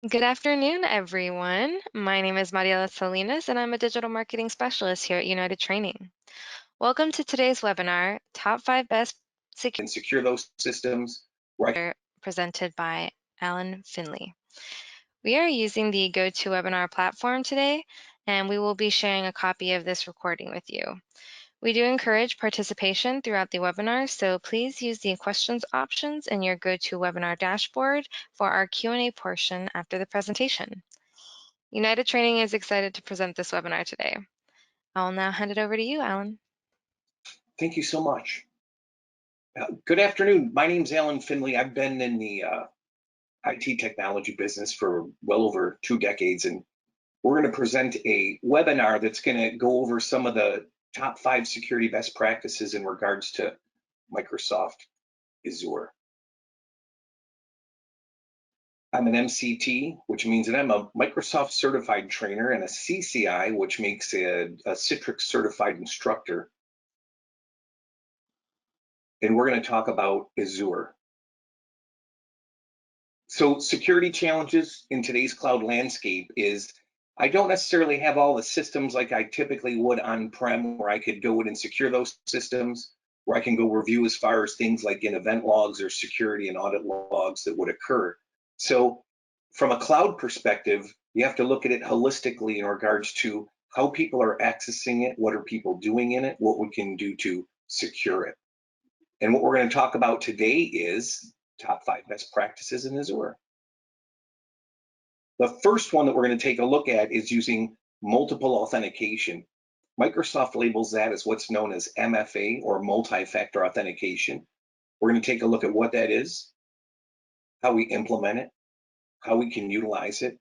Good afternoon, everyone. My name is Mariela Salinas, and I'm a digital marketing specialist here at United Training. Welcome to today's webinar, Top 5 Best And secure those systems. Right. Security presented by Alan Finley. We are using the GoToWebinar platform today, and we will be sharing a copy of this recording with you. We do encourage participation throughout the webinar, so please use the questions options in your GoToWebinar dashboard for our Q&A portion after the presentation. United Training is excited to present this webinar today. I'll now hand it over to you, Alan. Thank you so much. Good afternoon. My name's Alan Finley. I've been in the IT technology business for well over 2 decades, and we're going to present a webinar that's going to go over some of the top 5 security best practices in regards to Microsoft Azure. I'm an MCT, which means that I'm a Microsoft certified trainer, and a CCI, which makes a Citrix certified instructor. And we're going to talk about Azure. So security challenges in today's cloud landscape is I don't necessarily have all the systems like I typically would on-prem, where I could go in and secure those systems, where I can go review as far as things like in event logs or security and audit logs that would occur. So from a cloud perspective, you have to look at it holistically in regards to how people are accessing it, what are people doing in it, what we can do to secure it. And what we're going to talk about today is top 5 best practices in Azure. The first one that we're going to take a look at is using multiple authentication. Microsoft labels that as what's known as MFA, or multi-factor authentication. We're going to take a look at what that is, how we implement it, how we can utilize it,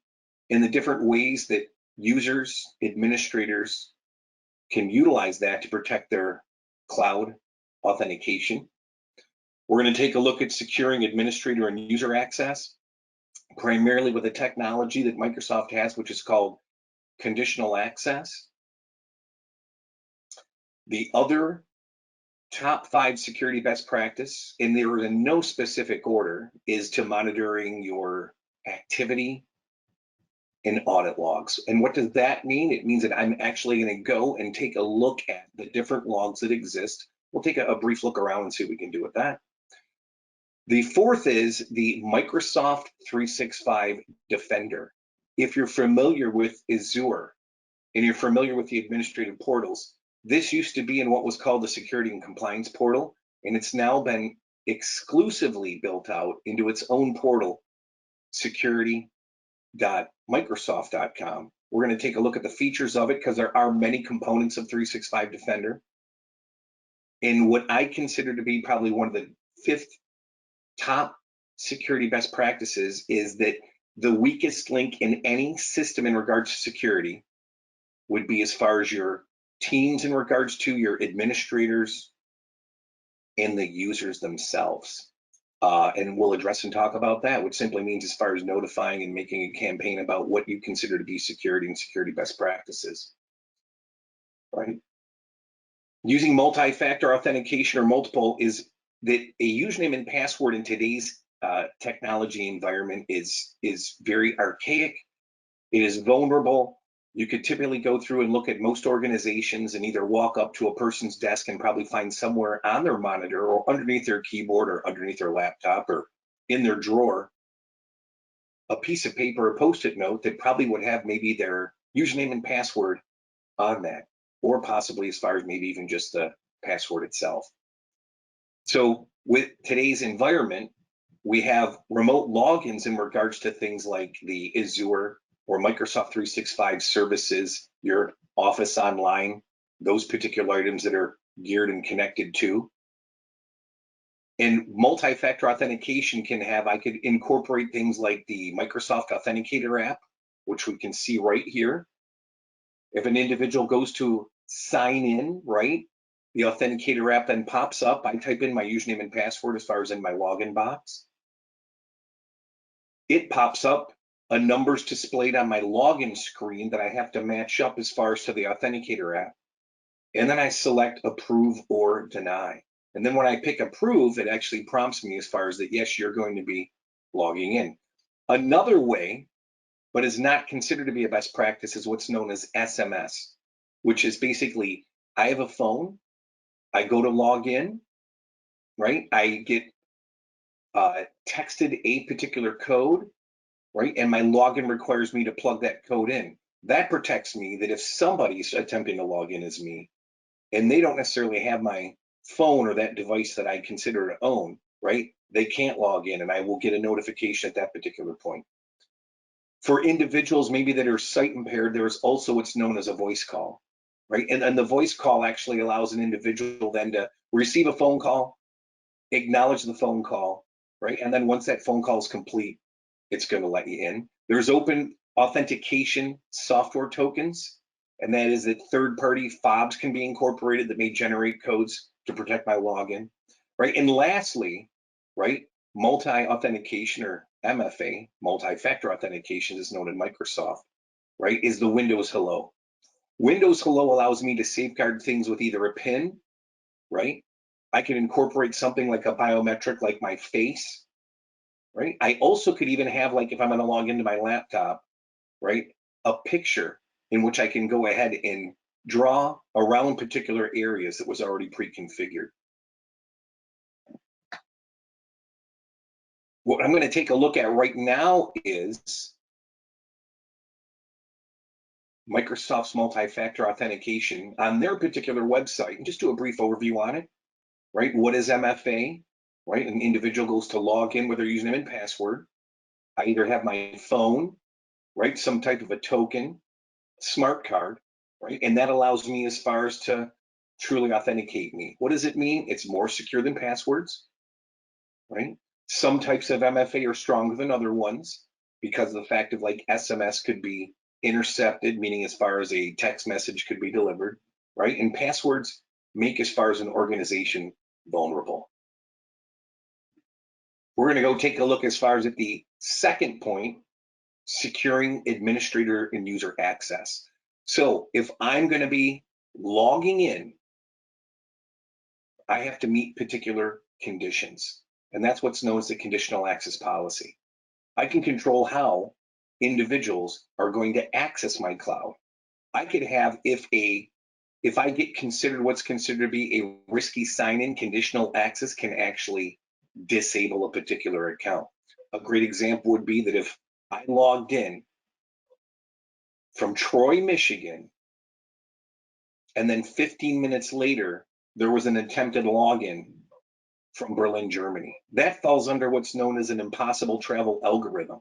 and the different ways that users, administrators can utilize that to protect their cloud authentication. We're going to take a look at securing administrator and user access, primarily with a technology that Microsoft has, which is called conditional access. The other top 5 security best practice, and they are in no specific order, is to monitoring your activity in audit logs. And what does that mean? It means that I'm actually going to go and take a look at the different logs that exist. We'll take a brief look around and see what we can do with that. The fourth is the Microsoft 365 Defender. If you're familiar with Azure and you're familiar with the administrative portals, this used to be in what was called the Security and Compliance portal, and it's now been exclusively built out into its own portal, security.microsoft.com. We're going to take a look at the features of it because there are many components of 365 Defender. And what I consider to be probably one of the 5th top security best practices is that the weakest link in any system in regards to security would be as far as your teams in regards to your administrators and the users themselves. And we'll address and talk about that, which simply means as far as notifying and making a campaign about what you consider to be security and security best practices, right? Using multi-factor authentication or multiple is that a username and password in today's technology environment is very archaic. It is vulnerable. You could typically go through and look at most organizations and either walk up to a person's desk and probably find somewhere on their monitor or underneath their keyboard or underneath their laptop or in their drawer a piece of paper, a post-it note that probably would have maybe their username and password on that, or possibly as far as maybe even just the password itself. So with today's environment, we have remote logins in regards to things like the Azure or Microsoft 365 services, your Office Online, those particular items that are geared and connected to. And multi-factor authentication can have, I could incorporate things like the Microsoft Authenticator app, which we can see right here. If an individual goes to sign in, right, the Authenticator app then pops up. I type in my username and password as far as in my login box. It pops up a numbers displayed on my login screen that I have to match up as far as to the Authenticator app. And then I select approve or deny. And then when I pick approve, it actually prompts me as far as that, yes, you're going to be logging in. Another way but is not considered to be a best practice is what's known as SMS, which is basically, I have a phone, I go to log in, right? I get texted a particular code, right? And my login requires me to plug that code in. That protects me that if somebody's attempting to log in as me, and they don't necessarily have my phone or that device that I consider to own, right? They can't log in, and I will get a notification at that particular point. For individuals maybe that are sight impaired, there is also what's known as a voice call, right? And the voice call actually allows an individual then to receive a phone call, acknowledge the phone call, right? And then once that phone call is complete, it's going to let you in. There's open authentication software tokens, and that is that third-party fobs can be incorporated that may generate codes to protect my login, right? And lastly, right, multi-authentication, or MFA, multi-factor authentication is known in Microsoft, right, is the Windows Hello. Windows Hello allows me to safeguard things with either a PIN, right? I can incorporate something like a biometric like my face, right? I also could even have, like, if I'm going to log into my laptop, right, a picture in which I can go ahead and draw around particular areas that was already pre-configured. What I'm going to take a look at right now is Microsoft's multi-factor authentication on their particular website, and just do a brief overview on it, right? What is MFA, right? An individual goes to log in with their username and password. I either have my phone, right, some type of a token, smart card, right? And that allows me as far as to truly authenticate me. What does it mean? It's more secure than passwords, right? Some types of MFA are stronger than other ones because of the fact of, like, SMS could be intercepted, meaning as far as a text message could be delivered, right? And passwords make as far as an organization vulnerable. We're going to go take a look as far as at the second point, securing administrator and user access. So if I'm going to be logging in, I have to meet particular conditions, and that's what's known as the conditional access policy. I can control how individuals are going to access my cloud. I could have, if I get considered what's considered to be a risky sign-in, conditional access can actually disable a particular account. A great example would be that if I logged in from Troy, Michigan, and then 15 minutes later, there was an attempted login from Berlin, Germany. That falls under what's known as an impossible travel algorithm.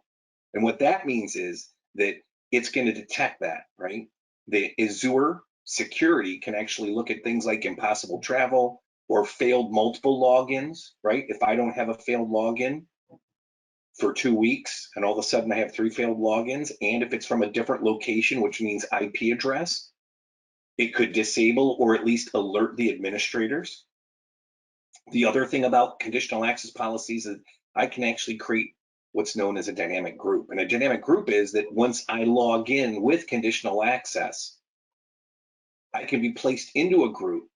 And what that means is that it's going to detect that, right? The Azure Security can actually look at things like impossible travel or failed multiple logins, right? If I don't have a failed login for 2 weeks and all of a sudden I have 3 failed logins, and if it's from a different location, which means IP address, it could disable or at least alert the administrators. The other thing about conditional access policies is I can actually create what's known as a dynamic group. And a dynamic group is that once I log in with conditional access, I can be placed into a group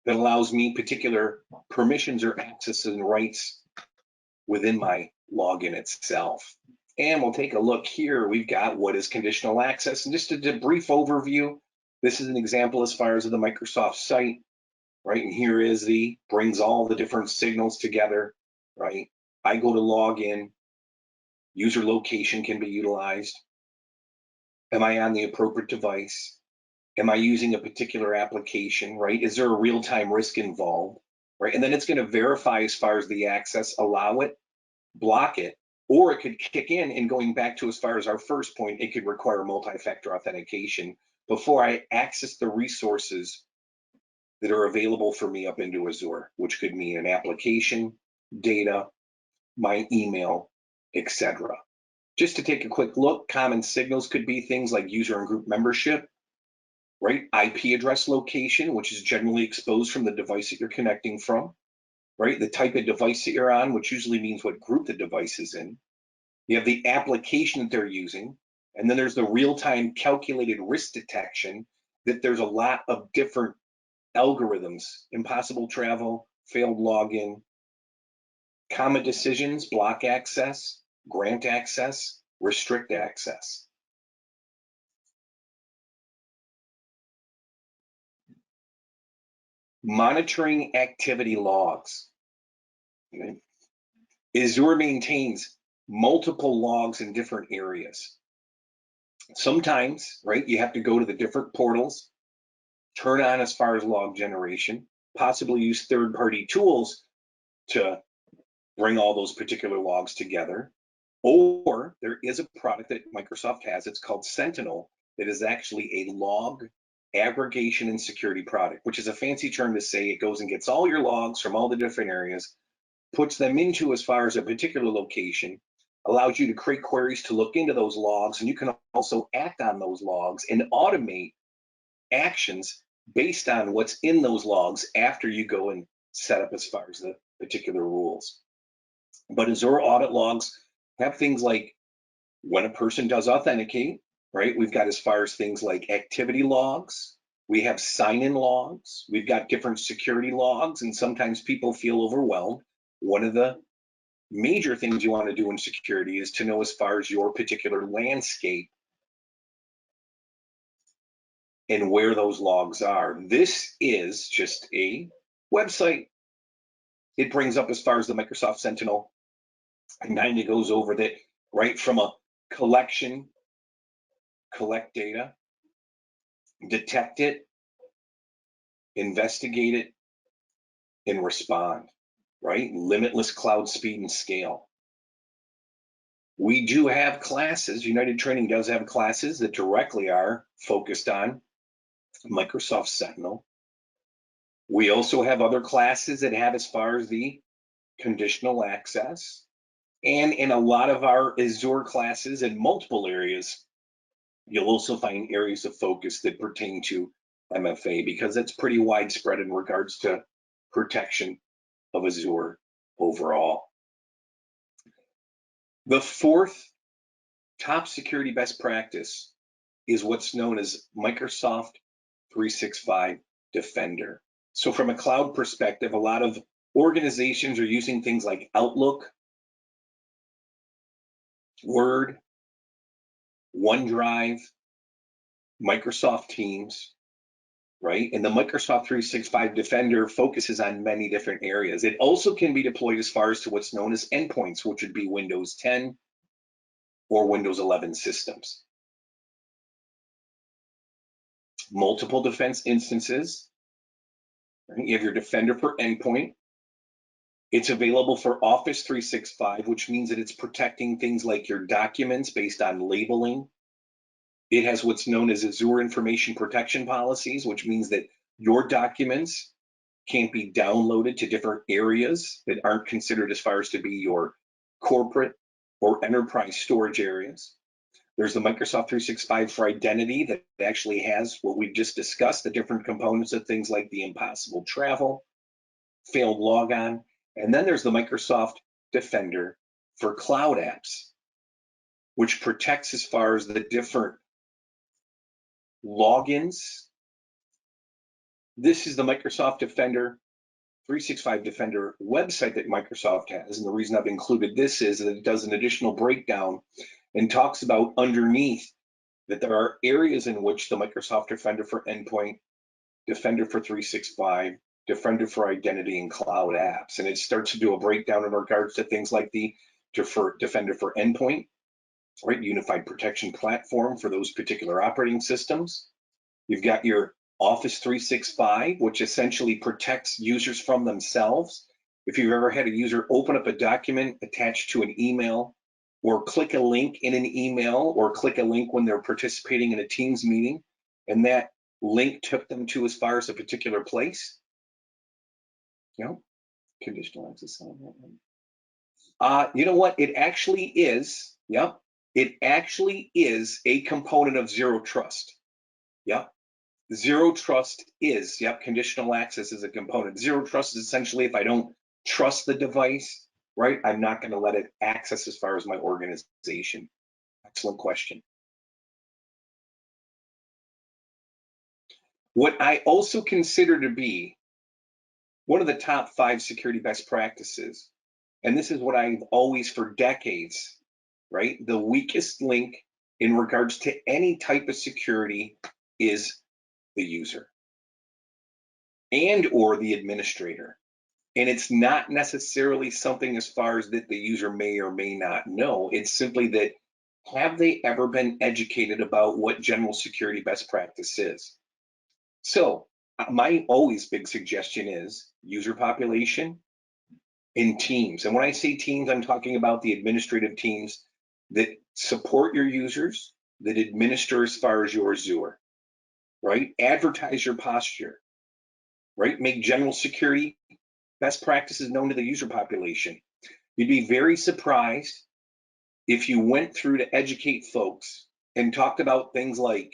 that allows me particular permissions or access and rights within my login itself. And we'll take a look here. We've got what is conditional access. And just a brief overview, this is an example as far as the Microsoft site, right? And here is brings all the different signals together, right? I go to log in, user location can be utilized. Am I on the appropriate device? Am I using a particular application, right? Is there a real-time risk involved, right? And then it's going to verify as far as the access, allow it, block it, or it could kick in, and going back to as far as our first point, it could require multi-factor authentication before I access the resources that are available for me up into Azure, which could mean an application, data, my email, etc. Just to take a quick look, common signals could be things like user and group membership, right? IP address location, which is generally exposed from the device that you're connecting from, right? The type of device that you're on, which usually means what group the device is in. You have the application that they're using, and then there's the real-time calculated risk detection, that there's a lot of different algorithms, impossible travel, failed login, common decisions, block access, grant access, restrict access. Monitoring activity logs. Okay. Azure maintains multiple logs in different areas. Sometimes, right, you have to go to the different portals, turn on as far as log generation, possibly use third-party tools to bring all those particular logs together. Or there is a product that Microsoft has, it's called Sentinel, that is actually a log aggregation and security product, which is a fancy term to say it goes and gets all your logs from all the different areas, puts them into as far as a particular location, allows you to create queries to look into those logs, and you can also act on those logs and automate actions based on what's in those logs after you go and set up as far as the particular rules. But Azure audit logs have things like when a person does authenticate, right? We've got as far as things like activity logs, we have sign-in logs, we've got different security logs, and sometimes people feel overwhelmed. One of the major things you want to do in security is to know as far as your particular landscape and where those logs are. This is just a website. It brings up as far as the Microsoft Sentinel, and kind of goes over that, right, from a collection, collect data, detect it, investigate it, and respond, right? Limitless cloud speed and scale. We do have classes, United Training does have classes that directly are focused on Microsoft Sentinel. We also have other classes that have as far as the conditional access. And in a lot of our Azure classes in multiple areas, you'll also find areas of focus that pertain to MFA, because it's pretty widespread in regards to protection of Azure overall. The fourth top security best practice is what's known as Microsoft 365 Defender. So from a cloud perspective, a lot of organizations are using things like Outlook, Word, OneDrive, Microsoft Teams, right? And the Microsoft 365 Defender focuses on many different areas. It also can be deployed as far as to what's known as endpoints, which would be Windows 10 or Windows 11 systems. Multiple defense instances. Right? You have your Defender for endpoint. It's available for Office 365, which means that it's protecting things like your documents based on labeling. It has what's known as Azure Information Protection Policies, which means that your documents can't be downloaded to different areas that aren't considered as far as to be your corporate or enterprise storage areas. There's the Microsoft 365 for Identity that actually has what we just discussed, the different components of things like the impossible travel, failed logon, and then there's the Microsoft Defender for Cloud Apps, which protects as far as the different logins. This is the Microsoft Defender 365 Defender website that Microsoft has, and the reason I've included this is that it does an additional breakdown and talks about underneath that there are areas in which the Microsoft Defender for Endpoint, Defender for 365, Defender for Identity, and Cloud Apps, and it starts to do a breakdown in regards to things like the Defender for Endpoint, right, unified protection platform for those particular operating systems. You've got your Office 365, which essentially protects users from themselves. If you've ever had a user open up a document attached to an email, or click a link in an email, or click a link when they're participating in a Teams meeting, and that link took them to as far as a particular place, you know, conditional access on that one. You know what? It actually is, yep, it actually is a component of zero trust. Yep. Zero trust is, yep, conditional access is a component. Zero trust is essentially if I don't trust the device, right, I'm not going to let it access as far as my organization. Excellent question. What I also consider to be one of the top 5 security best practices, and this is what I've always for decades right? The weakest link in regards to any type of security is the user and or the administrator. And it's not necessarily something as far as that the user may or may not know. It's simply that, have they ever been educated about what general security best practice is? So my always big suggestion is user population in teams. And when I say teams, I'm talking about the administrative teams that support your users, that administer as far as your Azure, right? Advertise your posture, right? Make general security best practices known to the user population. You'd be very surprised if you went through to educate folks and talked about things like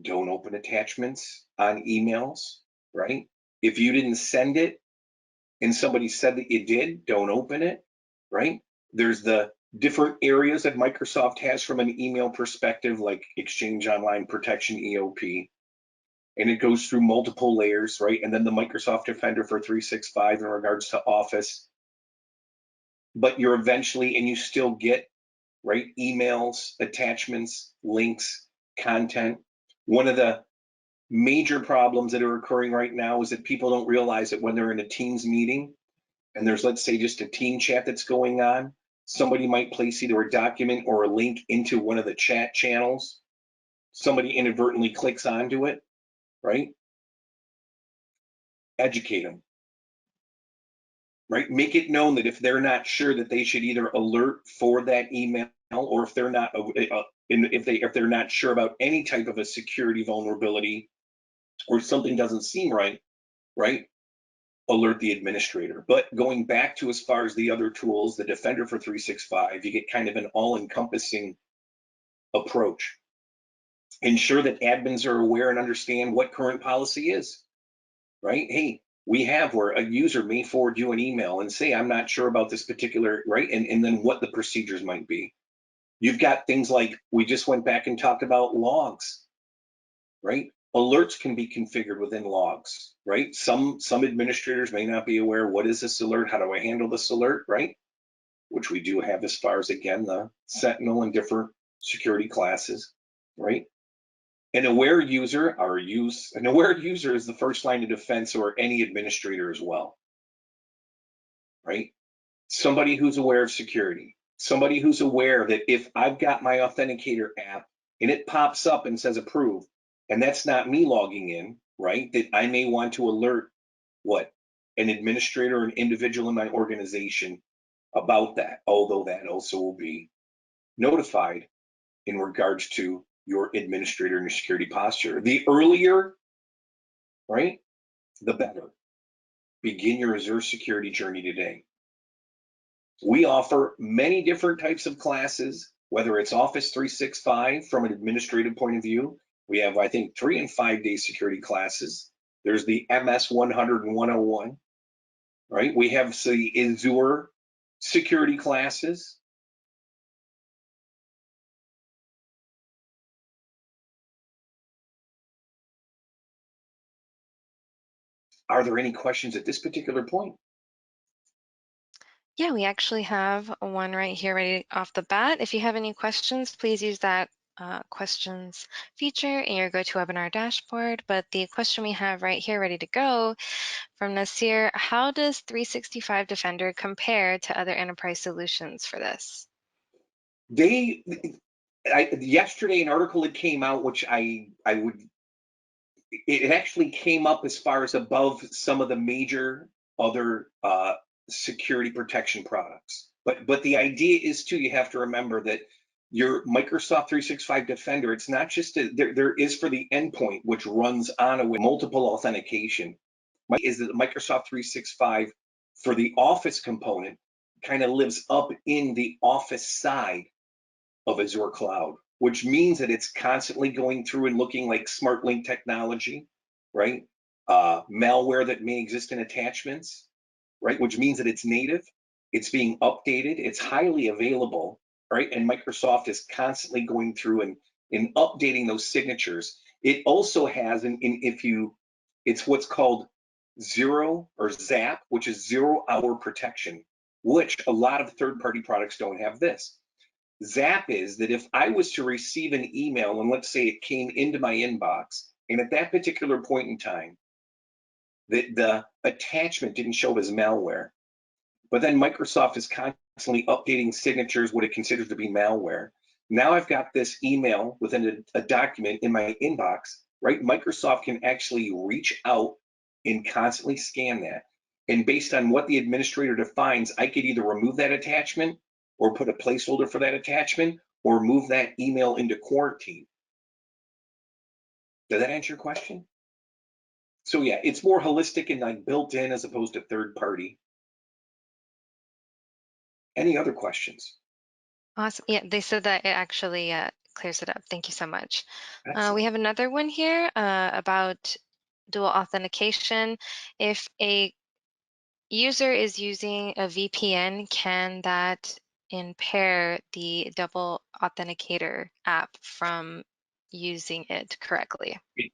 don't open attachments on emails, right? If you didn't send it and somebody said that you did, don't open it, right? There's the different areas that Microsoft has from an email perspective, like Exchange Online Protection EOP, and it goes through multiple layers, right? And then the Microsoft Defender for 365 in regards to Office. But you're eventually, and you still get, right, emails, attachments, links, content. One of the major problems that are occurring right now is that people don't realize that when they're in a Teams meeting and there's, let's say, just a team chat that's going on, somebody might place either a document or a link into one of the chat channels. Somebody inadvertently clicks onto it, right? Educate them, right? Make it known that if they're not sure, that they should either alert for that email, or if they're not, if they're not sure about any type of a security vulnerability or something doesn't seem right, right? Alert the administrator. But going back to as far as the other tools, the Defender for 365, you get kind of an all-encompassing approach. Ensure that admins are aware and understand what current policy is, right? Hey, we have where a user may forward you an email and say, I'm not sure about this particular, right? And then what the procedures might be. You've got things like, we just went back and talked about logs, right? Alerts can be configured within logs, right? Some administrators may not be aware, what is this alert? How do I handle this alert, right? Which we do have as far as, again, the Sentinel and different security classes, right? An aware user, an aware user is the first line of defense, or any administrator as well, right? Somebody who's aware of security, somebody who's aware that if I've got my Authenticator app and it pops up and says approve, and that's not me logging in, right? That I may want to alert what? An administrator or an individual in my organization about that, although that also will be notified in regards to your administrator and your security posture. The earlier, right, the better. Begin your Azure security journey today. We offer many different types of classes, whether it's Office 365 from an administrative point of view. We have, I think, 3 and 5 day security classes. There's the MS 100 and 101, right? We have the Azure security classes. Are there any questions at this particular point? Yeah, we actually have one right here ready off the bat. If you have any questions, please use that questions feature in your GoToWebinar dashboard. But the question we have right here ready to go from Nasir: how does 365 Defender compare to other enterprise solutions for this? Yesterday, an article that came out, which it actually came up as far as above some of the major other security protection products. But the idea is too, you have to remember that your Microsoft 365 Defender, it's not just there is for the endpoint, which runs on with multiple authentication. Is that Microsoft 365 for the Office component kind of lives up in the Office side of Azure Cloud, which means that it's constantly going through and looking like smart link technology, right? Malware that may exist in attachments, right? Which means that it's native, it's being updated, it's highly available, right? And Microsoft is constantly going through and updating those signatures. It also has, it's what's called zero or ZAP, which is 0 hour protection, which a lot of third-party products don't have this. Zap is that if I was to receive an email and let's say it came into my inbox, and at that particular point in time, that the attachment didn't show as malware, but then Microsoft is constantly updating signatures, what it considers to be malware. Now I've got this email within a document in my inbox, right? Microsoft can actually reach out and constantly scan that. And based on what the administrator defines, I could either remove that attachment or put a placeholder for that attachment or move that email into quarantine. Does that answer your question? So yeah, it's more holistic and like built in as opposed to third party. Any other questions? Awesome. Yeah, they said that it actually clears it up. Thank you so much. We Excellent. have another one here about dual authentication. If a user is using a VPN, can that impair the double authenticator app from using it correctly? It,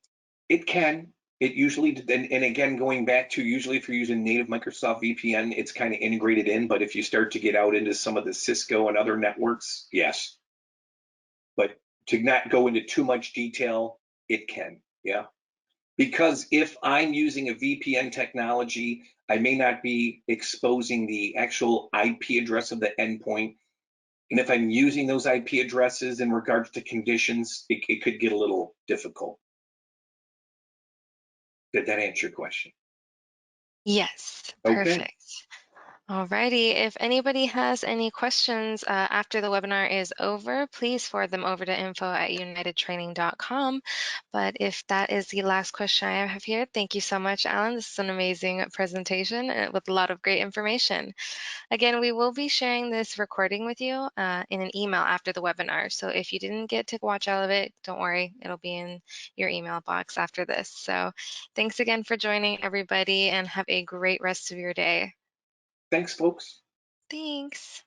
it can. It usually, and again, going back to usually if you're using native Microsoft VPN, it's kind of integrated in. But if you start to get out into some of the Cisco and other networks, yes. But to not go into too much detail, it can. Yeah. Because if I'm using a VPN technology, I may not be exposing the actual IP address of the endpoint. And if I'm using those IP addresses in regards to conditions, it could get a little difficult. Did that answer your question? Yes, Okay. perfect. Alrighty, if anybody has any questions after the webinar is over, please forward them over to info@unitedtraining.com. But if that is the last question I have here, thank you so much, Alan. This is an amazing presentation with a lot of great information. Again, we will be sharing this recording with you in an email after the webinar. So if you didn't get to watch all of it, don't worry, it'll be in your email box after this. So thanks again for joining, everybody, and have a great rest of your day. Thanks, folks. Thanks.